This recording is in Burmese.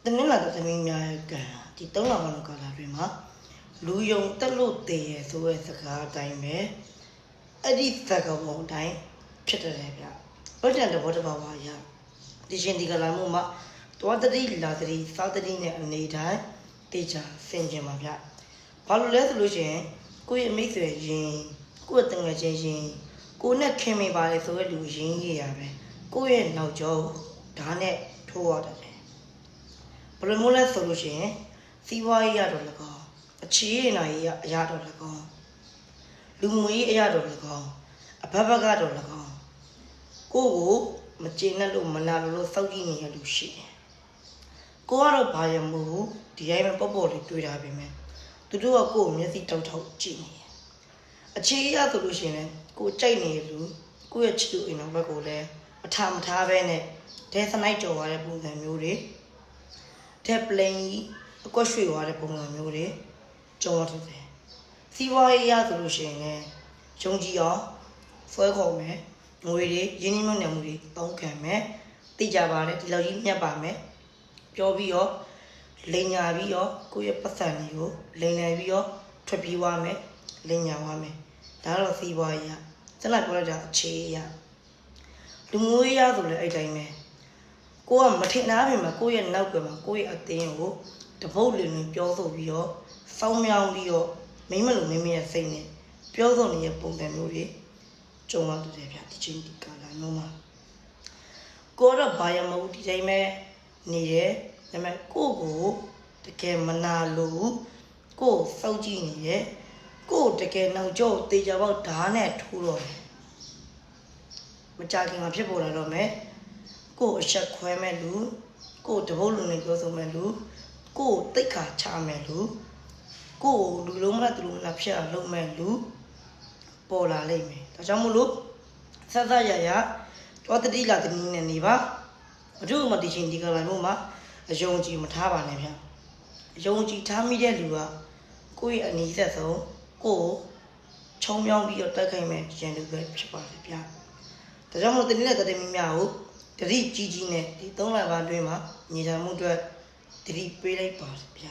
တနင်္လာသမီးများရဲ့ကံဒီ3လပတ်လုံးကာလအတွင်းမှာလူယုံတက်လို့တည်ရဆိုတဲ့စကားအတိုင်းပဲအဲ့ဒီစကားပုံအတိုင်းဖြစ်တယ်ဗျ။ဘုရားတဘောတဘာဝအရာဒီရှင်ဒီကလာမှုမှာတွားတတိလာတတိစောတတိနဲ့အနေတိုင်းတေချာဆင်ကျင်ပါဗျ။ဘာလို့လဲဆိုလို့ရှိရင်ကိုယ့်ရဲ့မိတ်ဆွေရင်ကိုယ့်တငယ်ချင်းရင်ကိုနဲ့ခင်မိပါလေဆိုတဲ့လူရင်းကြီးရပဲကိုယ့်ရဲ့နောက်ကျောဓာတ်နဲ့ထိုးရတယ်ဘယ်လိုမျိုးလဲဆိုလို့ရှိရင်စီးပွားရေးရတော့လည်းကောင်းအခြေအနေနိုင်ရတော့လည်းကောင်းလူမှုရေးအရတော့လည်းကောင်းအဘဘကတော့လည်းကောင်းကိုမကျေနပ်လို့မနာလို့စောက်ကြည့်နေရလို့ရှိတယ်ကိုကတော့ဘာရမို့ဒီတိုင်းပဲပေါ့ပေါ့လေးတွေးတာပဲမယ်သူတို့ကကိုမျက်စိတောက်တောက်ကြည့်နေတယ်အခြေအရဆိုလို့ရှိရင်ကိုကြိုက်နေလူကိုရဲ့ချစ်သူအိမ်တော်ဘက်ကိုလည်းမထားပဲနဲ့ဒဲစနိုက်ကြော်ရတဲ့ပုံစံမျိုးတွေတဲ့ပလင်ကြီးအကွက်ရွှေသွားတဲ့ပုံစံမျိုးတွေကြော်ထုတ်တယ်စီးပွားရေးရဆိုလို့ရှိရင်လည်းယုံကြည်အောင်ဆွဲခေါ်မယ်ငွေတွေရင်းနှီးမြှုပ်နှံမှုတွေတောင်းခံမယ်သိကြပါတယ်ဒီလောက်ကြီးမြတ်ပါမယ်ပြောပြီးတော့လိန်ညာပြီးတော့ကိုယ့်ရဲ့ပတ်စံတွေကိုလိန်နယ်ပြီးတော့ထွက်ပြေးသွားမယ်လိန်ညာသွားမယ်ဒါတော့စီးပွားရေးရစလိုက်ပြောလိုက်တာအခြေအရလူမျိုးရေးရဆိုလည်းအဲ့တိုင်းပဲကိုကမထင်သားပြင်မှာကိုယ့်ရဲ့နောက်ကမှာကိုယ့်ရဲ့အသင်းကိုတပုတ်လင်းလင်းပြောဆိုပြီးတော့စောင်းမြောင်းပြီးတော့မိမလိုမိမရဲ့စိတ်နဲ့ပြောဆိုနေတဲ့ပုံစံမျိုးတွေကြုံရတူတယ်ဗျဒီချင်းဒီကာလာမျိုးမှာကိုတော့ဘာရမဟုတ်ဒီတိုင်းပဲနေတယ်ဒါပေမဲ့ကိုတကယ်မနာလို့ကိုစောက်ကြည့်နေတယ်ကိုတကယ်နောက်ကျောတေချာပေါက်ဓာတ်နဲ့ထိုးတော့တယ်မကြခင်မှာဖြစ်ပေါ်လာတော့မယ်ကိုအချက်ခွဲမဲ့လူကိုတပုတ်လုံးနဲ့ပြောဆိုမဲ့လူကိုတိတ်ခါချမဲ့လူကိုလူလုံးမလားသူလုံးမလားဖြစ်အောင်လုပ်မဲ့လူပေါ်လာလိမ့်မယ်ဒါကြောင့်မို့လို့ဆက်ဆက်ရရတွားတတိလာတနည်းနဲ့နေပါဘုဒ္ဓမတိချင်းဒီကလာမျိုးမှာအယုံကြည်မထားပါနဲ့ဗျအယုံကြည်ထားမိတဲ့လူကကိုယ့်ရဲ့အနီးဆက်ဆုံးကိုချုံမြောင်းပြီးတော့တက်ခိုင်းမဲ့ရန်သူပဲဖြစ်ပါတယ်ဗျဒါကြောင့်မို့တနည်းနဲ့တတိမများကိုတတိကြီးနဲ့ဒီ3လပိုင်းအတွင်းမှာညီတော်မှုအတွက်တတိပေးလိုက်ပါတယ်ဗျ